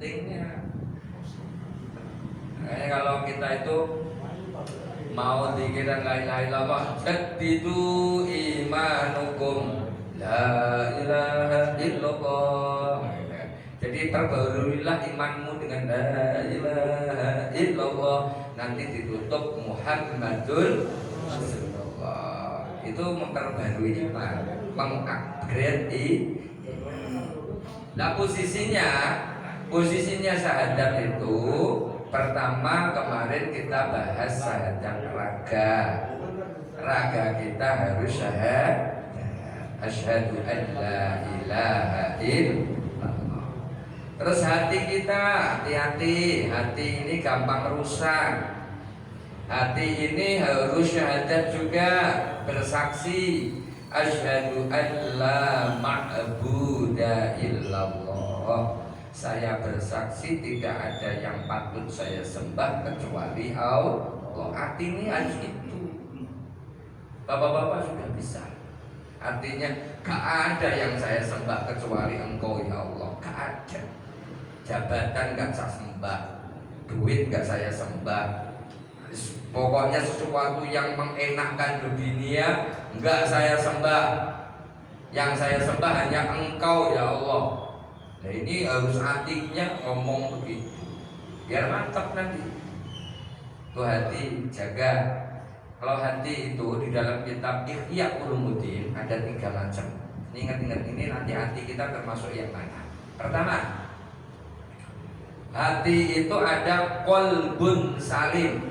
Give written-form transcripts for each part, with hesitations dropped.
pentingnya. Makanya kalau kita itu mau dikira la ilaha illallah, jaddidu imanukum la ilaha illallah. Jadi perbaharuilah imanmu dengan la ilaha illallah. Nanti ditutup Muhammadun Rasulullah. Itu memperbarui iman, mengupgrade iman. Nah posisinya syahadat itu pertama kemarin kita bahas syahadat raga kita harus syahadat asyhadu an la ilaha illallah. Terus hati kita hati-hati, hati ini gampang rusak. Hati ini harus syahadat juga, bersaksi asyhadu an la ma'buda illallah. Saya bersaksi tidak ada yang patut saya sembah kecuali Allah. Hati ini harus itu. Bapak-bapak sudah bisa. Artinya gak ada yang saya sembah kecuali Engkau ya Allah. Gak ada. Jabatan gak saya sembah, duit gak saya sembah, pokoknya sesuatu yang mengenakkan dunia enggak saya sembah. Yang saya sembah hanya Engkau ya Allah. Nah ini harus hatinya ngomong begitu, biar mantap nanti. Tuh hati jaga. Kalau hati itu di dalam kitab Ihya Ulumuddin ada 3 macam. Ingat-ingat ini nanti hati kita termasuk yang mana? Pertama, hati itu ada qalbun salim.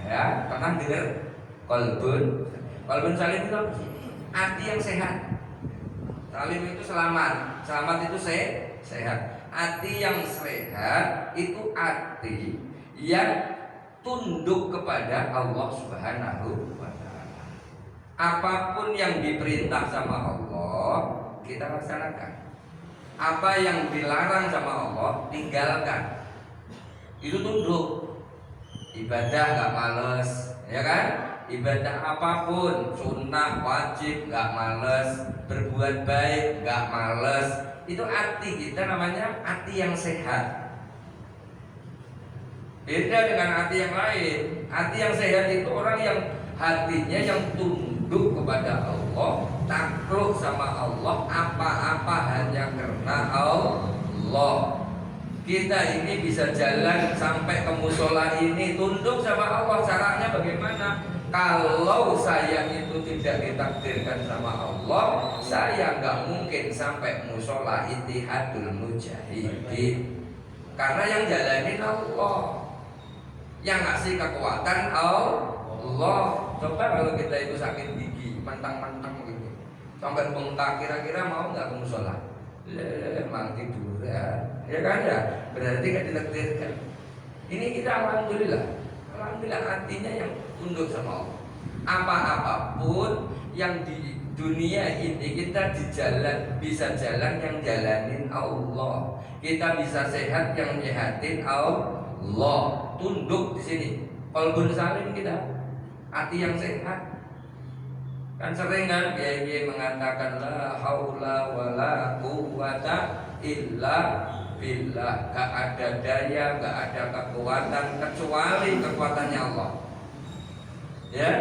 Ya, pernah dengar qalbun salim itu apa sih? Hati yang sehat. Salim itu selamat, selamat itu sehat. Hati yang sehat itu hati yang tunduk kepada Allah Subhanahu wa ta'ala. Apapun yang diperintah sama Allah kita laksanakan. Apa yang dilarang sama Allah tinggalkan. Itu tunduk. Ibadah gak males, ya kan? Ibadah apapun, sunnah, wajib gak males, berbuat baik gak males. Itu hati kita namanya hati yang sehat. Beda dengan hati yang lain. Hati yang sehat itu orang yang hatinya yang tunduk kepada Allah, takluk sama Allah, apa-apa hanya karena Allah. Kita ini bisa jalan sampai ke musola ini tunduk sama Allah. Caranya bagaimana? Kalau saya itu tidak ditakdirkan sama Allah, saya nggak mungkin sampai musola Ittihadul Mujahidin. Karena yang jalanin Allah, yang ngasih kekuatan Allah. Coba kalau kita itu sakit gigi, mentang-mentang gitu, sampai bengkak, kira-kira mau nggak ke musola? Emang tiduran, ya kan ya? Berarti kan ditakdirkan. Ini kita alhamdulillah hatinya yang tunduk sama Allah. Apa-apapun yang di dunia ini kita bisa jalan yang jalanin Allah. Kita bisa sehat yang nyehatin Allah. Tunduk di sini. Qalbun salim kita, hati yang sehat. Kan sering kan kiai mengatakan la haula wala quwata illa billah. Gak ada daya, gak ada kekuatan kecuali kekuatannya Allah. Ya,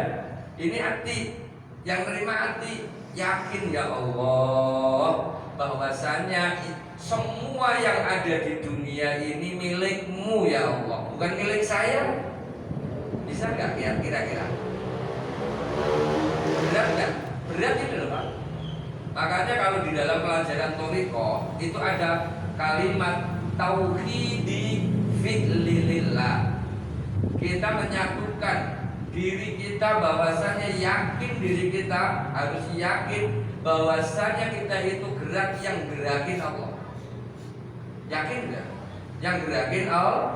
ini hati yang nerima hati yakin ya Allah bahwasanya semua yang ada di dunia ini milikmu ya Allah, bukan milik saya. Bisa nggak ya kira-kira? Berat nggak? Berat itu loh Pak. Makanya kalau di dalam pelajaran Thariqah itu ada kalimat tauhidi fi'lilillah. Kita menyatukan diri kita bahwasanya yakin diri kita harus yakin bahwasanya kita itu gerak yang gerakin Allah. Yakin nggak? Yang gerakin Allah,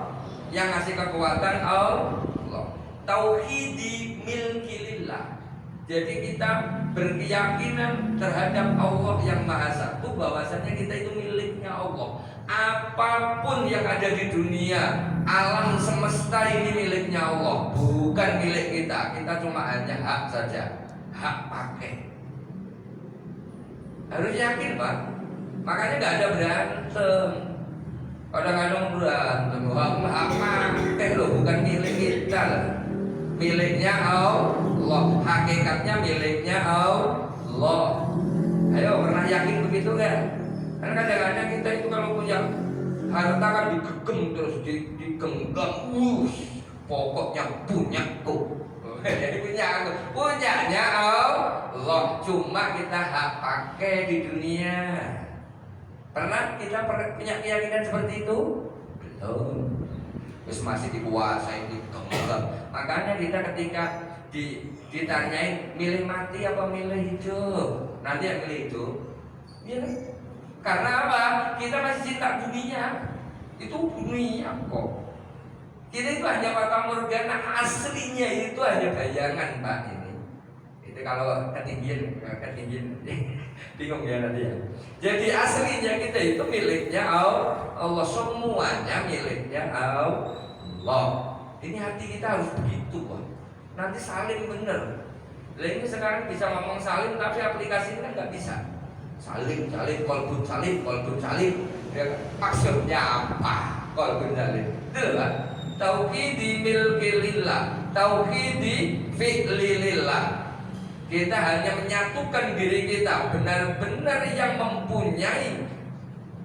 yang ngasih kekuatan Allah. Tauhidi milkilillah. Jadi kita berkeyakinan terhadap Allah yang Maha Satu, bahwasanya kita itu miliknya Allah. Apapun yang ada di dunia, alam semesta ini miliknya Allah, bukan milik kita. Kita cuma hanya hak saja, hak pakai. Harus yakin Pak. Makanya nggak ada berantem. Kadang-kadang berantem, hak loh, bukan milik kita lah. Miliknya Allah, hakikatnya miliknya Allah. Ayo, pernah yakin begitu kan? Karena kadang-kadang kita itu kalau punya harta kan digegem terus, digenggam, pokoknya punyaku. Jadi punya aku, punyanya Allah. Cuma kita hak pakai di dunia. Pernah kita punya keyakinan seperti itu? Belum. Terus masih dikuasai, digenggam. Makanya kita ketika ditanyain milih mati apa milih hidup, nanti yang milih hidup. Ya, karena apa? Kita masih cinta dunia. Itu dunia kok. Kita itu hanya fata morgana, aslinya itu hanya bayangan, Pak. Itu kalau ketinggian bingung ya nanti ya. Jadi aslinya kita itu miliknya Allah, semuanya miliknya Allah. Ini hati kita harus begitu, Pak. Nanti salim bener. Lah ini sekarang bisa ngomong salim tapi aplikasinya kan nggak bisa. Salim, kolbun salim. Ya, maksudnya apa? Kolbun salim. Itu kan? Tauhidi milkilillah, tauhidi fi'lilillah. Kita hanya menyatukan diri kita benar-benar yang mempunyai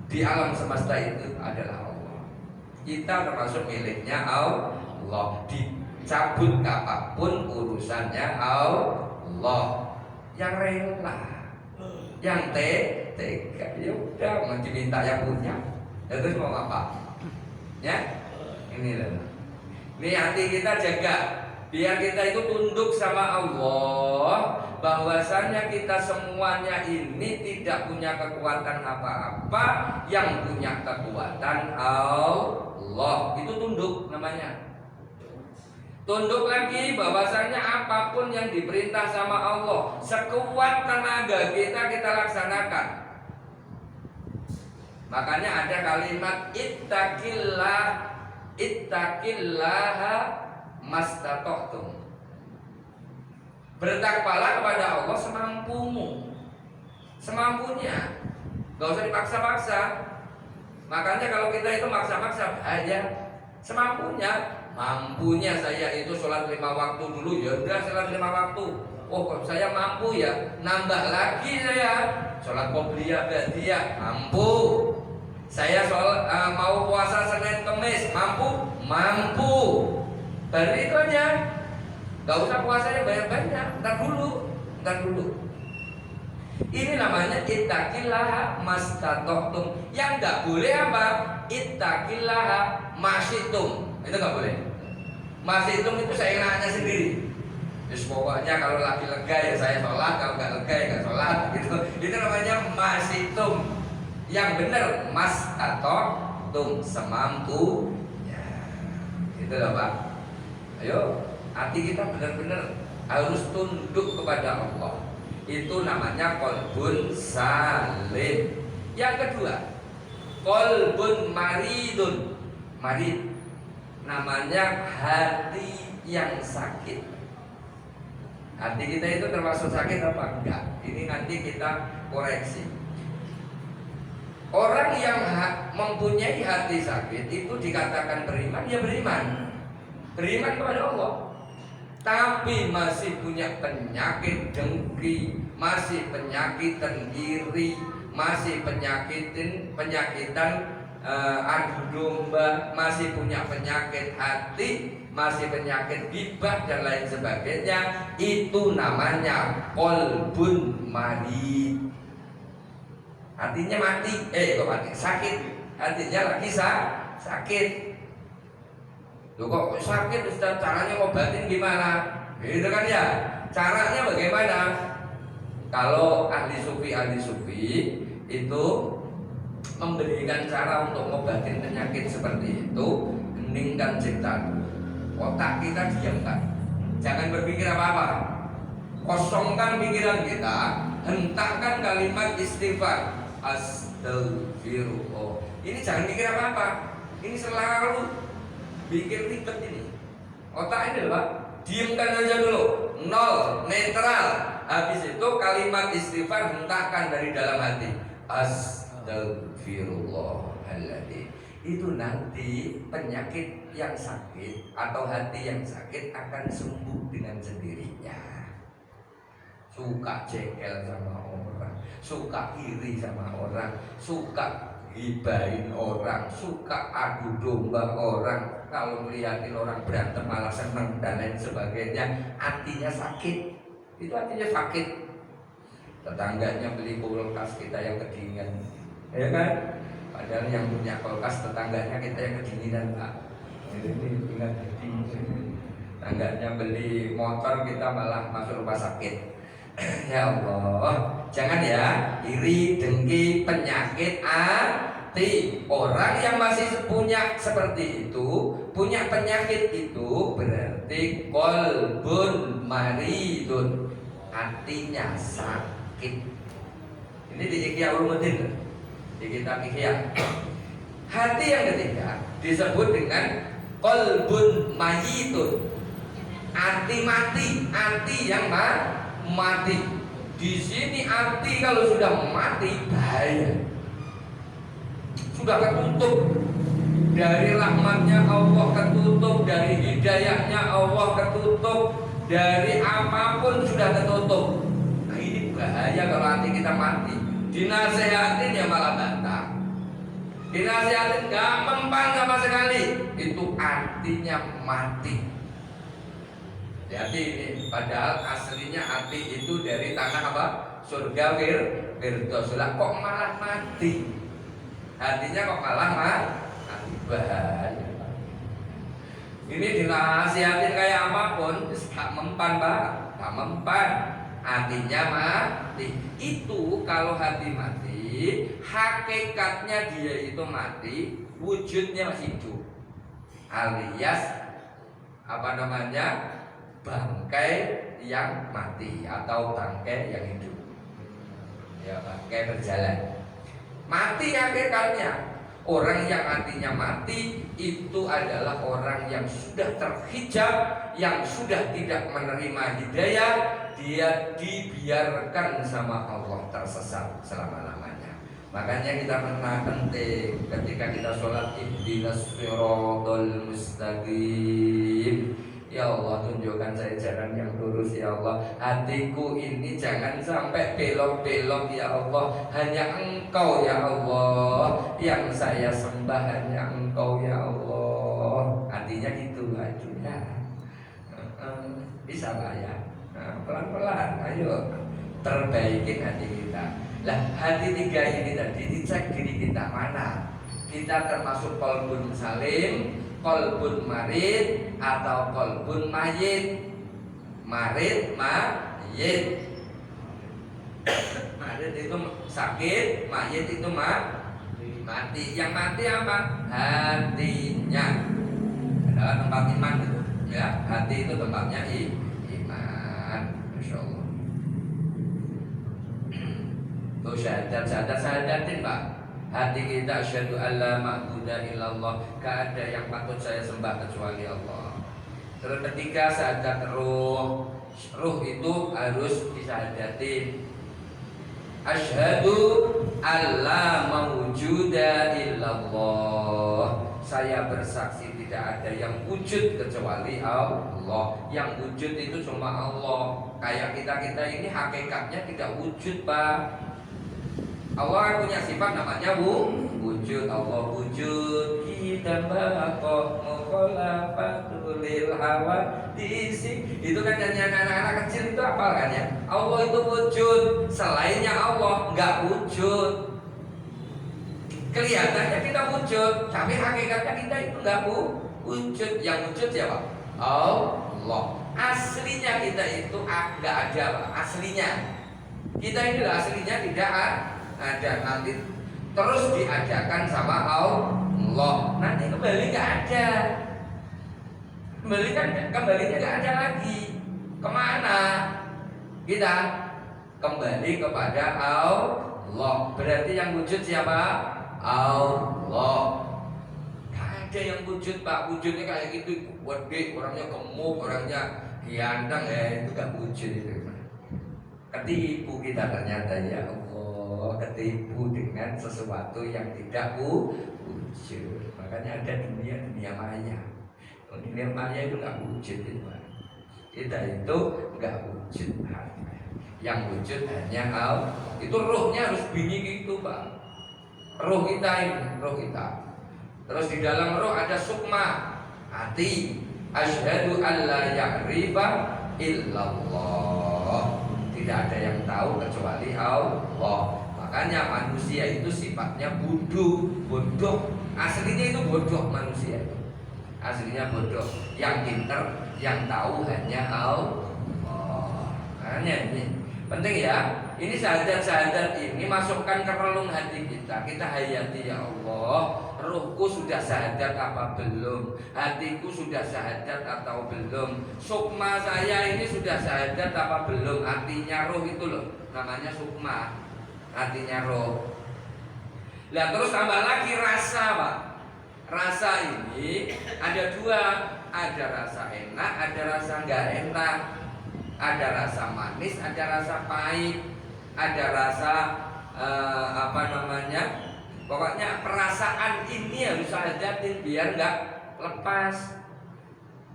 di alam semesta itu adalah Allah. Kita termasuk miliknya Allah. Dicabut apapun urusannya Allah. Yang rela, yang tega, ya udah mau diminta yang punya. Terus mau apa? Ya, ini loh. Ini hati kita jaga. Biar kita itu tunduk sama Allah, bahwasanya kita semuanya ini tidak punya kekuatan apa-apa, yang punya kekuatan Allah. Itu tunduk namanya. Tunduk lagi bahwasanya apapun yang diperintah sama Allah, sekuat tenaga kita laksanakan. Makanya ada kalimat ittaqillaha mastata'tum. Bertakwalah kepada Allah semampunya, gak usah dipaksa-paksa. Makanya kalau kita itu maksa-maksa aja, semampunya. Mampunya saya itu sholat 5 waktu dulu, ya udah sholat 5 waktu. Oh, kalau saya mampu ya, nambah lagi saya sholat qobliyah ba'diyah, mampu. Saya mau puasa Senin Kemis, mampu. Baru itu aja. Gak usah puasanya banyak-banyak. Ntar dulu. Ini namanya ittaqillaha mastata'tum. Yang gak boleh apa? Ittaqillaha masyitum. Itu gak boleh. Masyitum itu saya enaknya sendiri. Terus pokoknya kalau lagi lega ya saya sholat, kalau gak lega ya gak sholat gitu. Itu namanya masyitum. Yang benar mastata'tum, semampu. Ya, itu loh Pak. Ayo, hati kita benar-benar harus tunduk kepada Allah. Itu namanya qalbun salim. Yang kedua, qalbun maridun. Marid namanya hati yang sakit. Hati kita itu termasuk sakit apa enggak? Ini nanti kita koreksi. Orang yang mempunyai hati sakit itu dikatakan beriman, ya beriman kepada Allah, tapi masih punya penyakit dengki, masih penyakitan iri, masih penyakitan adu domba, masih punya penyakit hati, masih penyakit ghibah dan lain sebagainya. Itu namanya qalbun marid. Hatinya mati, sakit. Hatinya lagi sakit. Loh kok sakit, Ustaz? Caranya ngobatin gimana? Gitu kan ya. Caranya bagaimana? Kalau ahli sufi itu memberikan cara untuk ngobatin penyakit seperti itu. Heningkan cipta, otak kita diamkan, jangan berpikir apa-apa. Kosongkan pikiran kita, hentakkan kalimat istighfar, astagfirullah. Ini jangan mikir apa-apa. Ini selalu bikin ribet ini. Otak ini loh Pak, diamkan aja dulu, nol, netral. Habis itu kalimat istighfar hentakkan dari dalam hati, astagfirullahaladzim. itu nanti penyakit yang sakit atau hati yang sakit akan sembuh dengan sendirinya. Suka jengkel sama orang, suka iri sama orang, suka gibahin orang, suka adu domba orang, kalau melihatin orang berantem malah seneng dan lain sebagainya, hatinya sakit. Itu artinya sakit. Tetangganya beli kulkas, kita yang kedinginan, ya kan? Padahal yang punya kulkas tetangganya kita yang kedinginan, Pak. Ini tinggal kedingin. Tetangganya beli motor, kita malah masuk rumah sakit. Ya Allah, jangan ya iri, dengki, penyakit hati. Orang yang masih punya seperti itu, punya penyakit itu berarti qalbun maridun, hatinya sakit. Ini di Ihya Ulumuddin, di kitab Ihya. Hati yang ketiga disebut dengan qalbun mayitun, hati mati, hati yang mati. Di sini hati kalau sudah mati bahaya, sudah ketutup dari rahmatnya Allah, ketutup dari hidayahnya Allah, ketutup dari apapun sudah ketutup. Nah ini bahaya kalau hati kita mati. Dinasehatin ya malah bantah, dinasehatin gak mempan sama sekali, itu artinya mati. Jadi ini padahal aslinya hati itu dari tanah apa? Surga Firdaus. Lah kok malah mati? Hatinya kok malah mati? Bahaya. Ini dinasihatin kayak apapun, gak mempan, Pak. Gak mempan. Hatinya mati. Itu kalau hati mati, hakikatnya dia itu mati, wujudnya masih hidup. Alias apa namanya? Bangkai yang mati atau bangkai yang hidup. Ya, bangkai berjalan. Mati hakikatnya. Orang yang hatinya mati itu adalah orang yang sudah terhijab, yang sudah tidak menerima hidayah, dia dibiarkan sama Allah tersesat selama-lamanya. Makanya kita pernah penting ketika kita sholat ihdinas siratal mustaqim. Ya Allah, tunjukkan saya jalan yang lurus ya Allah. Hatiku ini jangan sampai belok-belok ya Allah. Hanya Engkau ya Allah yang saya sembah, hanya Engkau ya Allah. Artinya gitu aja. Bisa Pak ya? Pelan-pelan, ayo perbaikin hati kita. Lah hati tiga ini tadi dicek diri kita mana. Kita termasuk qalbun salim, qalbun marid atau qalbun mayit. Marid, mayit. Marid itu sakit, mayit itu mati. Yang mati apa? Hatinya. Adalah tempat iman itu. Ya, hati itu tempatnya iman. Masya Allah. Tuh syahadatin Pak. Hati kita asyhadu alla ma'budu illallah, gak ada yang patut saya sembah kecuali Allah. Terus ketiga syahadat ruh. Ruh itu harus disyahadatin. Asyhadu alla mawjuda illallah. Saya bersaksi tidak ada yang wujud kecuali Allah. Yang wujud itu cuma Allah. Kayak kita ini hakikatnya tidak wujud Pak. Allah punya sifat namanya wujud. Allah wujud kita bakoh mukhalafatul hawadisi. Itu kan nyanyian anak-anak kecil itu apa kan ya? Allah itu wujud, selainnya Allah nggak wujud. Kelihatannya kita wujud, tapi hakikatnya kita itu nggak wujud. Yang wujud siapa? Allah. Aslinya kita itu nggak ada Pak. Aslinya kita ini aslinya tidak ada, nanti terus diadakan sama Allah, nanti kembali nggak ada, kembalinya nggak ada lagi. Kemana kita? Kembali kepada Allah. Berarti yang wujud siapa? Allah. Gak ada yang wujud Pak. Wujudnya kayak gitu, gede, orangnya gemuk, orangnya ganteng, ya itu gak wujud itu. Ketipu kita ternyata ya Allah. Ketipu dengan sesuatu yang tidak wujud. wujud. Makanya ada dunia maya. Dunia maya itu nggak wujud itu, Pak. Kita itu nggak wujud. Yang wujud hanya Allah. Itu rohnya harus bunyi gitu, Pak. Roh kita ini, roh kita. Terus di dalam roh ada sukma, hati. Asyhadu an la ya'rifa illallah. Tidak ada yang tahu kecuali Allah. Makanya manusia itu sifatnya bodoh. Aslinya itu bodoh manusia itu. Aslinya bodoh. Yang pinter, yang tahu hanya Allah. Makanya ini penting ya. Ini syahadat ini masukkan ke relung hati kita. Kita hayati, ya Allah, ruhku sudah syahadat apa belum? Hatiku sudah syahadat atau belum? Sukma saya ini sudah syahadat apa belum? Artinya roh itu loh, namanya sukma. Artinya roh. Nah terus tambah lagi rasa, Pak. Rasa ini ada dua. Ada rasa enak, ada rasa nggak enak. Ada rasa manis, ada rasa pahit. Ada rasa pokoknya perasaan ini harus hadatin biar nggak lepas.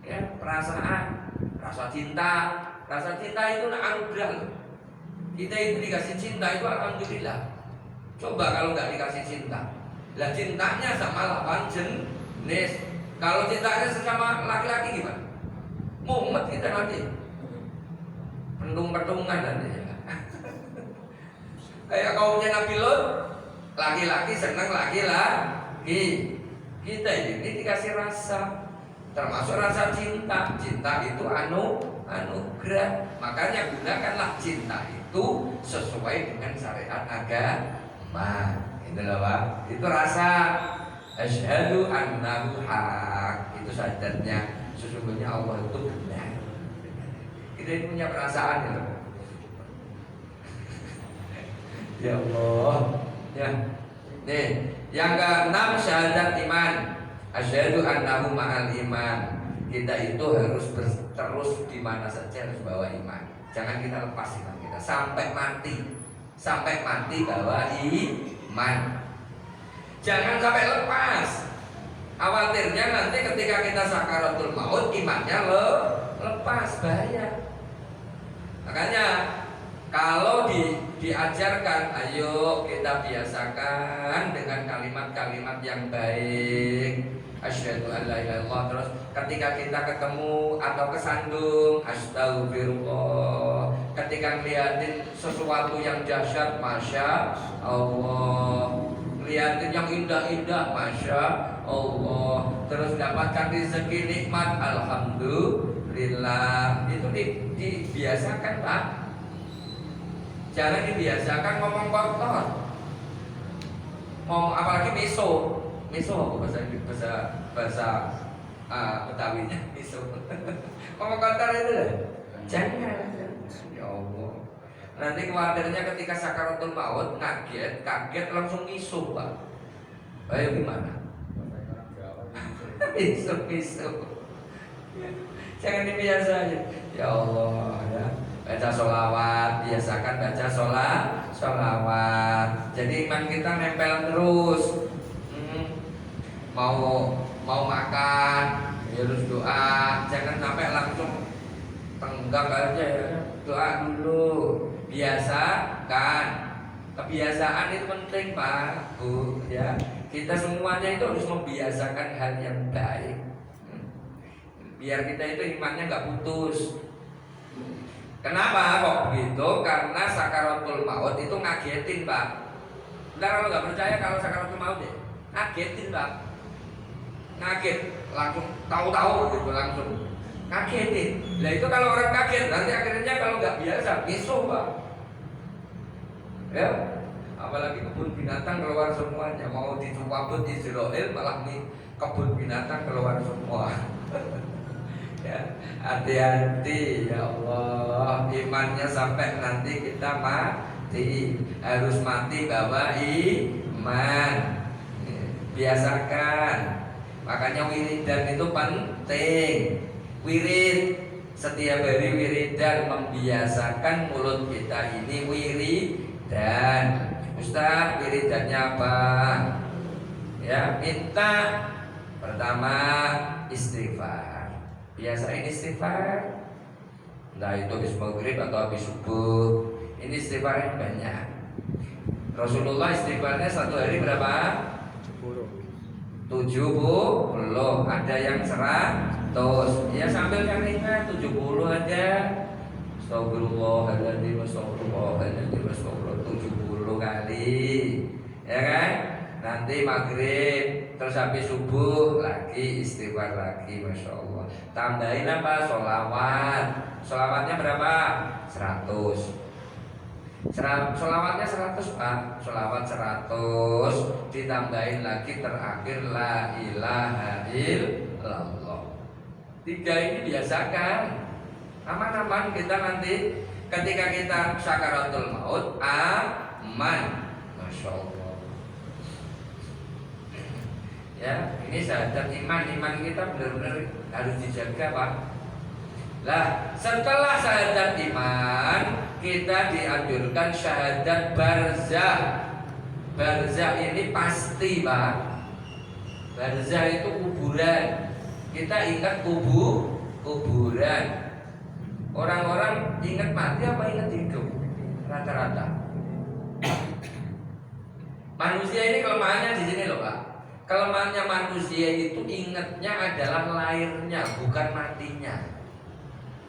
Ya, perasaan, rasa cinta itu anugerah loh. Kita itu dikasih cinta itu alhamdulillah. Coba kalau nggak dikasih cinta, lah cintanya sama lawan jenis. Kalau cintanya sesama laki-laki gimana? Mumet kita nanti, pentung-pentungan nanti. Kayak kaumnya Nabi Lot, laki-laki senang laki-laki. Kita ini dikasih rasa, termasuk rasa cinta. Cinta itu anugerah. Makanya gunakanlah cinta itu sesuai dengan syariat agama. Itulah, Pak. Itu rasa. Asyhadu annahu haq. Itu syahadatnya. Sesungguhnya Allah itu benar. Kita ini punya perasaan ya. Ya Allah. Ya. Nih, yang keenam syahadat iman. Asyhadu annahu ma'al iman. Kita itu harus terus di mana saja harus bawa iman. Jangan kita lepas iman kita sampai mati. Sampai mati bawa iman. Jangan sampai lepas. Khawatirnya nanti ketika kita sakaratul maut imannya lepas, bahaya. Makanya kalau diajarkan, ayo kita biasakan dengan kalimat-kalimat yang baik. Asyhadu an la ilaha illallah. Terus ketika kita ketemu atau kesandung, astagfirullah. Ketika ngeliatin sesuatu yang dahsyat, masya Allah. Lihatin yang indah-indah, masya Allah. Terus dapatkan rezeki nikmat, alhamdulillah. Itu dibiasakan, Pak. Jangan dibiasakan ngomong kotor. Ngomong apalagi miso apa bahasa Betawinya miso. Ngomong kotor itu lah. Jangan. Ya Allah. Nanti khawatirnya ketika sakaratul maut kaget langsung miso, Pak. Ayo gimana? Miso. Jangan dibiasakan. Ya Allah ya. Baca sholawat, biasakan baca sholawat. Jadi iman kita nempel terus. Mau makan, ya harus doa. Jangan sampai langsung tenggak aja ya. Doa dulu. Biasakan. Kebiasaan itu penting, Pak, Bu. Ya, kita semuanya itu harus membiasakan hal yang baik. Biar kita itu imannya nggak putus. Kenapa kok begitu? Karena sakaratul maut itu ngagetin, Pak. Ntar kalau nggak percaya kalau sakaratul maut ya, ngagetin, Pak. Ngaget, langsung tahu-tahu gitu, langsung ngagetin. Nah itu kalau orang kaget, nanti akhirnya kalau nggak biasa, besok, Pak. Ya, apalagi kebun binatang keluar semuanya, mau dicubabut di Israel malah nih kebun binatang keluar semua. Ya, hati-hati ya Allah, imannya sampai nanti kita mati, harus mati bawa iman. Biasakan. Makanya wiridan itu penting. Wirid setiap hari wiridan, membiasakan mulut kita ini wiridan. Ustaz, wiridannya apa? Ya, minta pertama istighfar. Biasain istighfar. Entah itu habis maghrib atau habis subuh. Ini istighfarnya banyak. Rasulullah istighfarnya satu hari berapa? 70. Ada yang 100. Ya sambil kalimat 70 aja. Astagfirullahaladzim, astagfirullahaladzim, astagfirullah 70 kali. Ya kan? Nanti maghrib terus habis subuh lagi istighfar lagi, masya Allah. Tambahin apa? Sholawat. Sholawatnya berapa? 100. Sholawatnya 100 Pak. Sholawat 100 ditambahin lagi terakhir la ilaha illallah. 3 ini biasakan. Aman-aman kita nanti ketika kita sakaratul maut aman, masya Allah. Ya, ini syahadat iman kita benar-benar harus dijaga Pak. Lah, setelah syahadat iman kita dianjurkan syahadat barzah. Barzah ini pasti Pak. Barzah itu kuburan. Kita ingat kuburan. Orang-orang ingat mati apa ingat hidup? Rata-rata. Manusia ini kelemahannya di sini loh Pak. Kelemahannya manusia itu ingatnya adalah lahirnya, bukan matinya.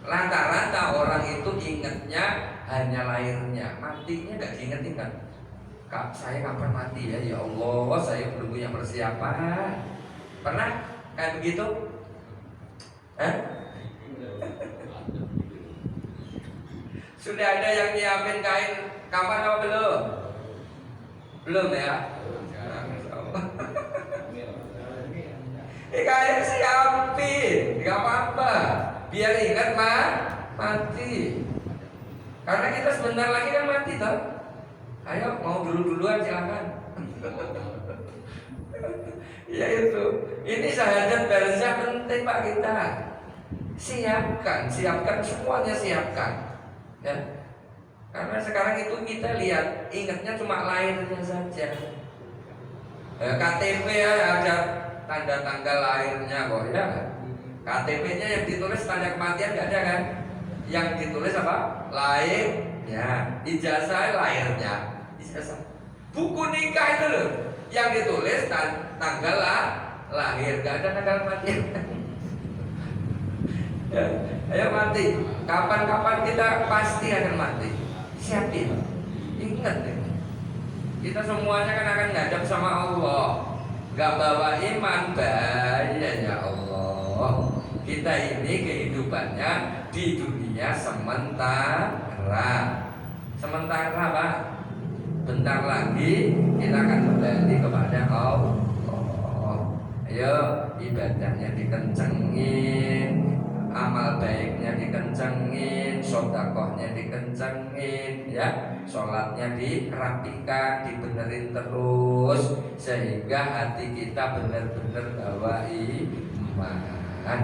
Rata-rata orang itu ingatnya hanya lahirnya, matinya nggak diingat-ingat. Kak, saya kapan mati ya? Ya Allah, saya belum punya persiapan. Pernah kayak begitu? Sudah ada yang nyiapin kain kapan apa belum? Belum ya? Kain siapin, nggak apa-apa. Biar ingat mati. Karena kita sebentar lagi kan mati toh. Ayo mau duluan silakan. Ya itu. Ini syahadat barzah penting Pak kita. Siapkan semuanya siapkan. Ya. Karena sekarang itu kita lihat ingatnya cuma lahirnya saja. KTP ya ada tanda tanggal lahirnya kok ya. KTP-nya yang ditulis tanda kematian nggak ada kan? Yang ditulis apa? Lahirnya. Ijazah lahirnya. Ijazah. Buku nikah itu loh. Yang ditulis tanggal lahir, nggak ada tanggal kematian. Ya, ayo mati. Kapan-kapan kita pasti akan mati. Siapin. Ingat deh. Kita semuanya kan akan ngadap sama Allah. Gak bawa iman bahaya ya Allah. Kita ini kehidupannya di dunia sementara. Sementara Pak. Bentar lagi kita akan kembali kepada Allah. Ayo ibadahnya dikencengin, amal baiknya dikencengin, sedekahnya dikencengin, ya, sholatnya dirapikan, dibenerin terus sehingga hati kita benar-benar bawa iman.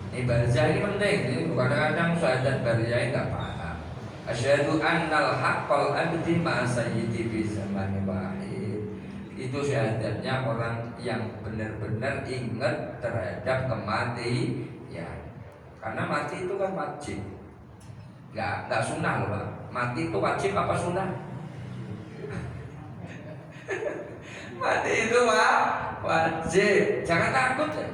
Ini barzah ini penting. Ini kadang-kadang syahadat barzah ini nggak paham. Asyhadu annal haqqal abdi ma sayyidi fi zamani wahid. Itu syahadatnya orang yang benar-benar ingat terhadap kematian. Karena mati itu kan wajib. Enggak sunnah loh Pak. Mati itu wajib apa sunnah? Mati itu Pak wajib. Jangan takut ya.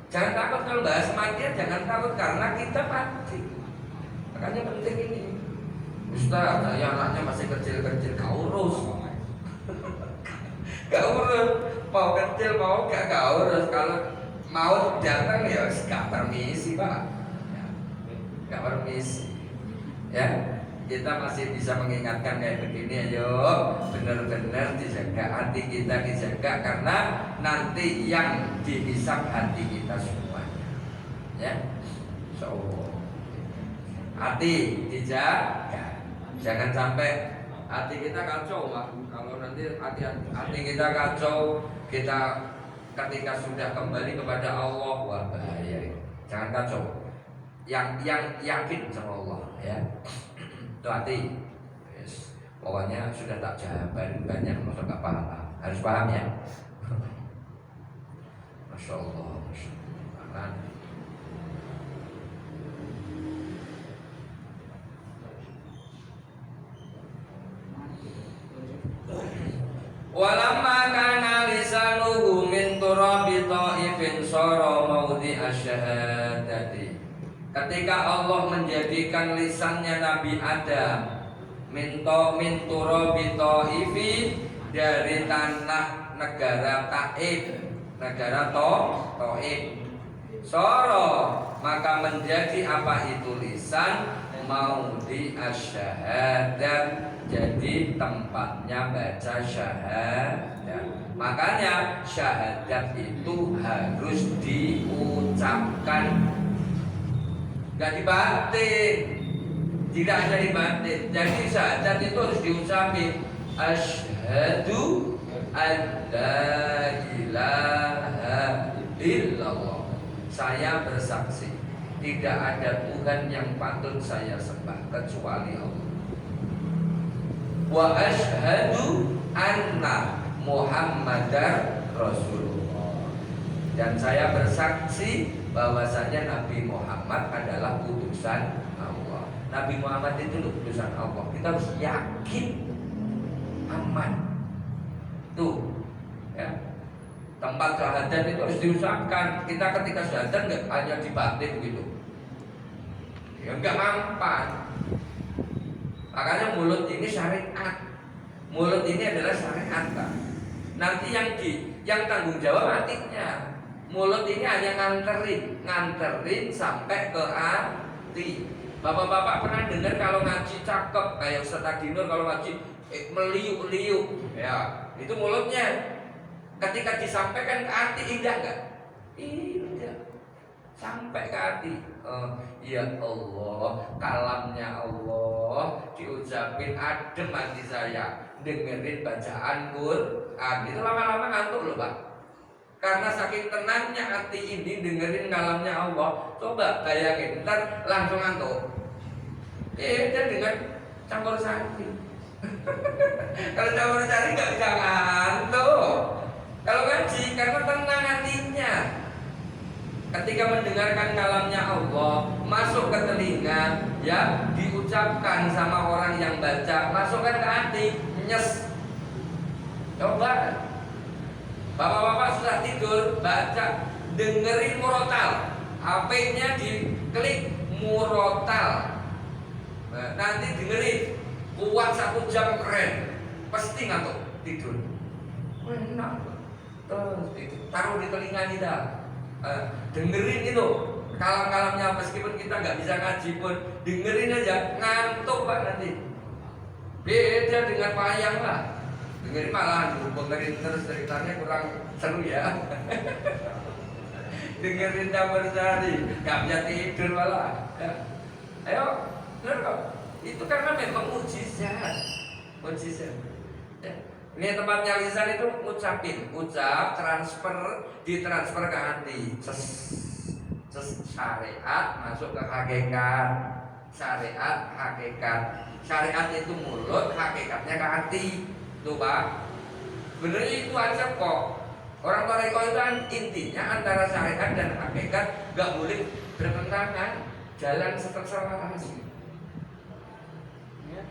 Jangan takut kalau bahas kematian, jangan takut karena kita mati. Makanya penting ini. Ustaz, ya anaknya masih kecil-kecil, gak urus. Gak urus, mau kecil mau gak urus. Kalau mau datang ya gak permisi Pak. Gak permisi. Ya, kita masih bisa mengingatkan kayak begini. Ayo, benar-benar dijaga hati kita, dijaga karena nanti yang dihisap hati kita semuanya. Ya, so hati dijaga. Jangan sampai hati kita kacau Pak. Kalau nanti hati kita kacau, kita ketika sudah kembali kepada Allah, wah bahaya. Jangan kacau. Yang yakin sama Allah ya. Itu hati. Yes. Pokoknya sudah tak jabarin banyak, masuk gak paham. Harus paham ya. Masya Allah, Masya Allah. Walamma kana lisanuhu min turabi ta'ifin sara maudhi asyhadati. Ketika Allah menjadikan lisannya Nabi Adam min turabi ta'ifi, dari tanah negara Taif, negara Taif. Sara, maka menjadi apa itu lisan, maudhi asyhadat, jadi tempatnya baca syahadat. Makanya syahadat itu harus diucapkan, gak dibatin, tidak ada dibatin. Jadi syahadat itu harus diucapin. Asyhadu an la ilaha illallah. Saya bersaksi tidak ada Tuhan yang patut saya sembah kecuali Allah. Wa asyhadu anna Muhammadar Rasulullah. Dan saya bersaksi bahwasanya Nabi Muhammad adalah utusan Allah. Nabi Muhammad itu utusan Allah. Kita harus yakin, aman. Tuh, ya. Tempat syahadat itu harus diusahakan. Kita ketika syahadat nggak hanya dibatin gitu, ya nggak mampan. Makanya mulut ini syariat. Mulut ini adalah syariat, Pak. Nanti yang tanggung jawab hatinya. Mulut ini hanya nganterin sampai ke hati. Bapak-bapak pernah dengar kalau ngaji cakep kayak Ustaz Adinur, kalau ngaji meliuk-liuk, ya itu mulutnya. Ketika disampaikan ke hati, indah nggak? Indah. Sampai ke hati. Ya Allah, kalamnya Allah diucapin, adem hati saya dengerin bacaan Quran. Itu lama-lama ngantuk loh, Pak. Karena saking tenangnya hati ini dengerin kalamnya Allah. Coba bayangin, ntar langsung ngantuk. Beda dengan campur sari. Kalau campur sari nggak bisa ngantuk. Kalau ngaji karena tenang hatinya. Ketika mendengarkan kalamnya Allah, masuk ke telinga, ya diucapkan sama orang yang baca, masukkan ke hati, nyes. Coba, bapak-bapak sudah tidur, baca, dengerin murotal, HP-nya diklik murotal. Nah, nanti dengerin, kuat 1 jam keren, pasti ngantuk tidur. Enak. Taruh di telinga kita, dengerin itu kalam-kalamnya, meskipun kita nggak bisa ngaji pun dengerin aja, ngantuk Pak nanti. Beda dengan wayang lah, dengerin malah dengerin terus ceritanya kurang seru ya. Dengerin campur sari, nggak bisa tidur malah. Ya. Ayo, benar kok. Itu karena memang mujizat. Ya. Ini tempatnya lisan itu ngucapin, ditransfer ke hati. Syariat masuk ke hakikat. Syariat itu mulut, hakikatnya ke hati. Tuh Pak, bener itu aja kok. Orang Toreko itu kan intinya antara syariat dan hakikat gak boleh bertentangan, jalan seterusnya.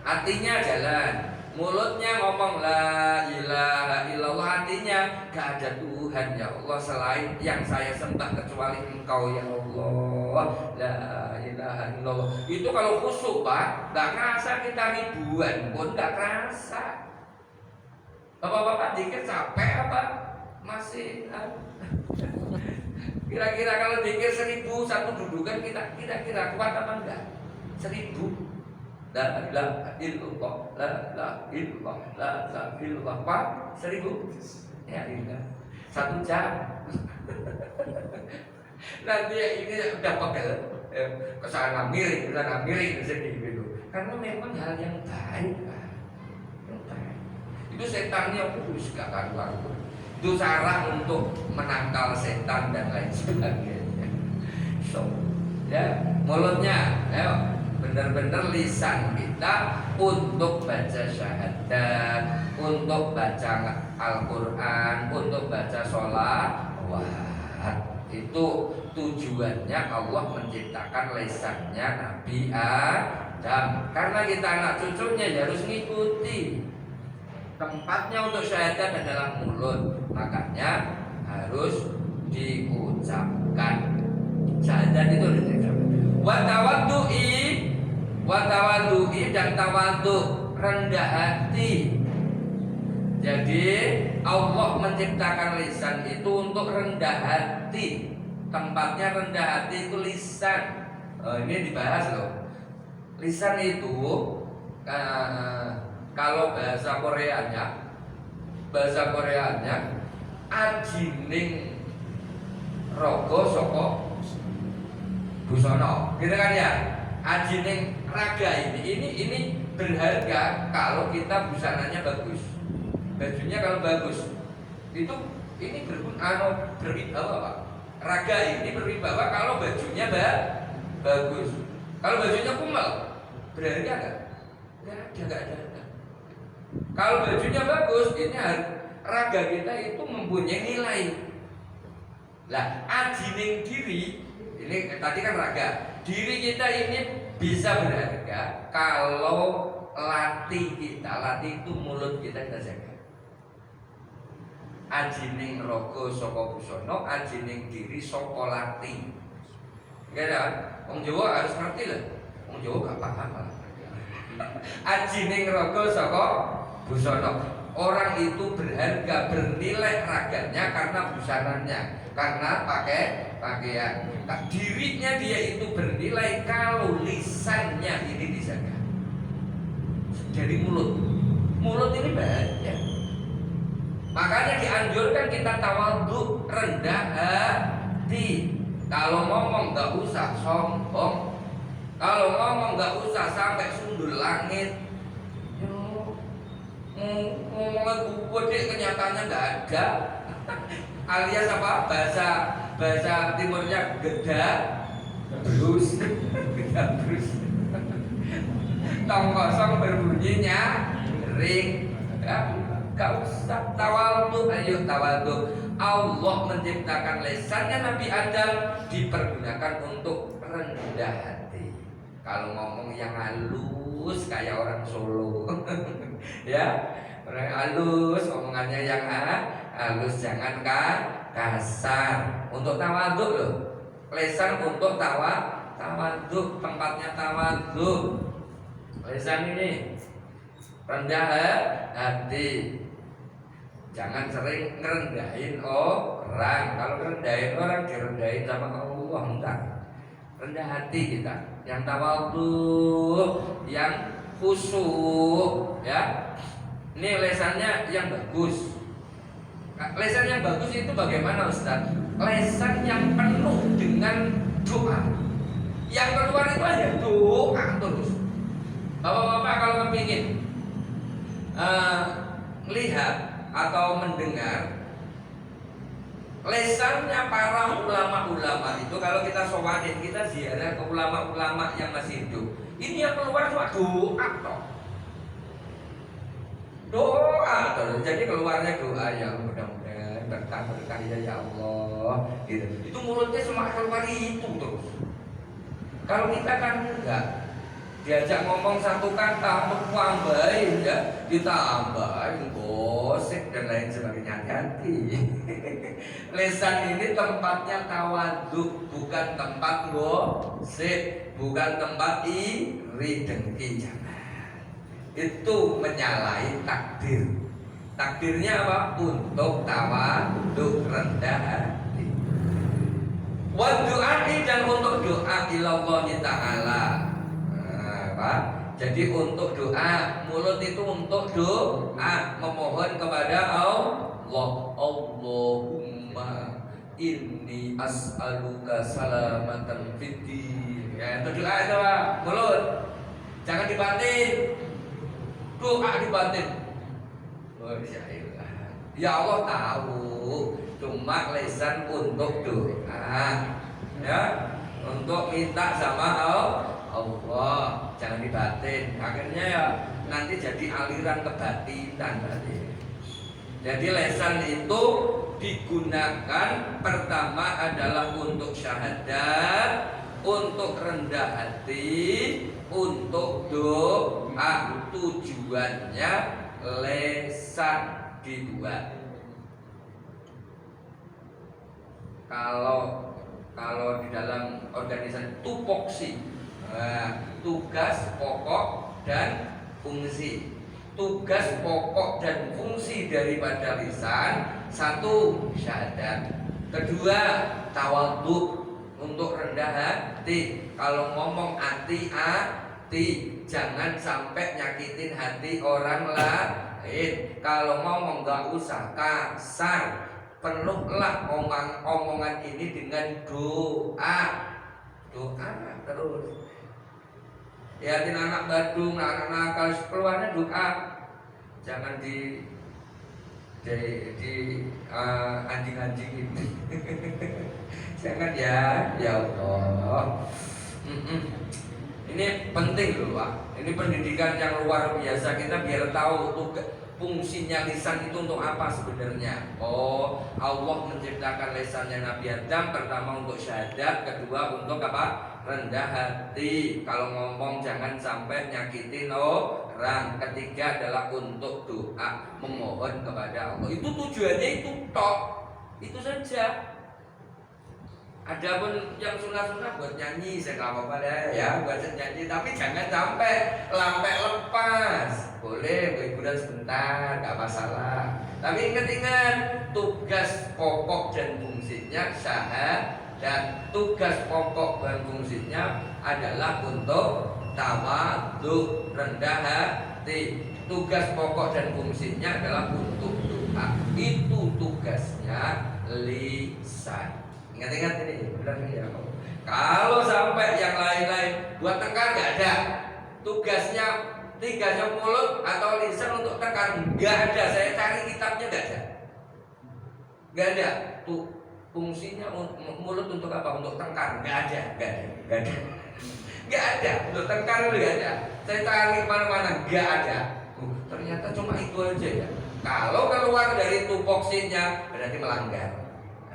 Hatinya jalan, mulutnya ngomong la ilaha illallah, hatinya gak ada Tuhan ya Allah selain yang saya sembah kecuali Engkau ya Allah, la ilaha illallah. Itu kalau khusyuk Pak, gak kerasa kita ribuan pun gak kerasa. Bapak-bapak dikit capek apa? Masih kira-kira kalau dikit 1000 satu dudukan kita kira-kira kuat apa enggak? 1000. La ilaha illallah, la ilaha illallah, la ilaha illallah. Pak, 1000. Ya enggak. 1 jam. Nanti ini udah pegel, kesana miring sedih gitu. Karena memang hal yang baik, Pak. Yang baik. Itu setannya gak karu-karu. Itu cara untuk menangkal setan dan lain sebagainya. So, ya mulutnya, ayo benar-benar lisan kita untuk baca syahadat, untuk baca Al-Quran, untuk baca sholawat. Itu tujuannya Allah menciptakan lesannya Nabi Adam. Karena kita anak cucunya ya harus ngikuti. Tempatnya untuk syahadat adalah mulut, makanya harus diucapkan. Syahadat itu harus diucapkan. Watawadu'i dan tawadu, rendah hati. Jadi Allah menciptakan lisan itu untuk rendah hati. Tempatnya rendah hati itu lisan. Ini dibahas loh. Lisan itu kalau bahasa Koreanya ajining rogo soko busono, gitu kan ya. Ajining raga ini berharga kalau kita busananya bagus, bajunya kalau bagus itu ini berwibawa Pak. Raga ini berwibawa kalau bajunya bagus. Kalau bajunya kumal berharga nggak ada. Kalau bajunya bagus, ini raga kita itu mempunyai nilai. Lah, ajining diri ini tadi kan raga. Diri kita ini bisa berharga kalau latih itu mulut kita jaga. Ajining rogo saka busana, ajining diri saka latih. Enggak ada. Wong Jawa harus ngerti lah. Wong Jawa gak paham malah. Ajining rogo saka busana. Orang itu berharga, bernilai raganya karena busananya, karena pakaian. Dirinya dia itu bernilai kalau lisannya ini dijaga. Dari mulut ini bahaya. Makanya dianjurkan kita tawadhu, rendah hati. Kalau ngomong gak usah sombong. Kalau ngomong gak usah sampai sundul langit. Ngomongnya gede kenyataannya gak ada. Alias apa? Bahasa timurnya gedabrus. Tong kosong berbunyinya ring. Gak usah tawadhu, ayo tawadhu. Allah menciptakan lesannya Nabi Adam dipergunakan untuk rendah hati. Kalau ngomong yang halus kayak orang Solo, ya orang halus, omongannya yang halus, jangan kasar. Untuk tawadhu loh, lesan untuk tawadhu, tempatnya tawadhu. Lesan ini rendah hati. Jangan sering ngerendahin orang. Kalau ngerendahin orang direndahin sama Allah, enggak. Rendah hati kita, yang tawadhu, yang khusyuk, ya. Ini lesannya yang bagus. Lesan yang bagus itu bagaimana Ustaz? Lesan yang penuh dengan doa. Yang keluar itu aja doa terus. Bapak-bapak kalau kepingin melihat atau mendengar lesannya para ulama-ulama itu, kalau kita sowanin, kita ziarah ke ulama-ulama yang masih hidup, ini yang keluar cuma doa toh. Doa toh. Jadi keluarnya doa, ya mudah-mudahan berkah ya Allah gitu. Itu mulutnya cuma keluar itu terus. Kalau kita kan enggak, diajak ngomong satu kata untuk tambahin, ya ditambahin gosip dan lain sebagainya. Hati-hati. Lesan ini tempatnya tawadhu, bukan tempat gosip, bukan tempat iri dengki. Jangan. Itu menyalahi takdir. Takdirnya apa? Untuk tawadhu, rendah hati. Wa du'ai, dan untuk doa ilallah ta'ala. Jadi untuk doa, mulut itu untuk doa, memohon kepada Allah. Allahumma inni as'aluka salamatan fiddin. Ya, itu doa itu mulut. Jangan dibatin. Doa dibatin. Ya Allah tahu, cuma lesan untuk doa. Ya, untuk minta sama Allah, jangan dibatin. Akhirnya ya nanti jadi aliran kebatinan tadi. Jadi lesan itu digunakan pertama adalah untuk syahadat, untuk rendah hati, untuk doa. Tujuannya lesan dibuat. Kalau di dalam organisasi tupoksi, tugas pokok dan fungsi. Tugas pokok dan fungsi daripada lisan, satu syahadat, kedua tawadhu untuk rendah hati. Kalau ngomong hati, jangan sampai nyakitin hati orang lain. Kalau ngomong gak usah kasar, penuhlah omongan ini dengan doa terus. Lihatin anak badung, anak nakal, keluarnya doa. Jangan di anjing-anjing ini. Jangan ya Allah. Ini penting loh Pak. Ini pendidikan yang luar biasa. Kita biar tahu fungsinya lisan itu untuk apa sebenarnya. Oh, Allah menciptakan lisannya Nabi Adam pertama untuk syahadat, kedua untuk apa? Rendah hati. Kalau ngomong jangan sampai nyakitin orang. Ketiga adalah untuk doa, memohon kepada Allah. Itu tujuannya itu tok. Itu saja. Ada pun yang sunnah-sunnah buat nyanyi, saya nggak apa-apa deh ya, buat nyanyi. Tapi jangan sampai lepas. Boleh hiburan sebentar, nggak masalah. Tapi ingat-ingat, tugas pokok dan fungsinya dan tugas pokok dan fungsinya adalah untuk tawadhu, rendah hati. Tugas pokok dan fungsinya adalah untuk doa. Itu tugasnya lisan. Ingat-ingat ini, benar ini ya. Kalau sampai yang lain-lain buat tengkar nggak ada. Tugasnya mulut atau lisan untuk tengkar nggak ada. Saya cari kitabnya nggak ada. Tuh fungsinya mulut untuk apa? Untuk tengkar nggak ada. Nggak ada. Untuk tengkar nggak ada. Saya cari mana-mana nggak ada. Ternyata cuma itu aja ya. Kalau keluar dari tupoksinya berarti melanggar.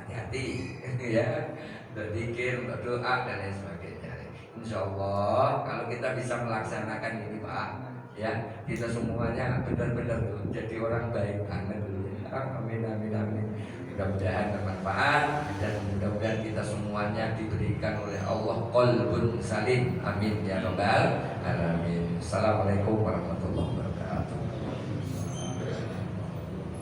Hati-hati ya, berzikir, berdoa dan lain sebagainya. Insya Allah kalau kita bisa melaksanakan ini Pak, ya kita semuanya benar-benar jadi orang baik banget dulu. Amin amin amin. Mudah-mudahan bermanfaat dan mudah-mudahan kita semuanya diberikan oleh Allah qalbun salim. Amin ya rabbal alamin. Assalamualaikum warahmatullahi wabarakatuh.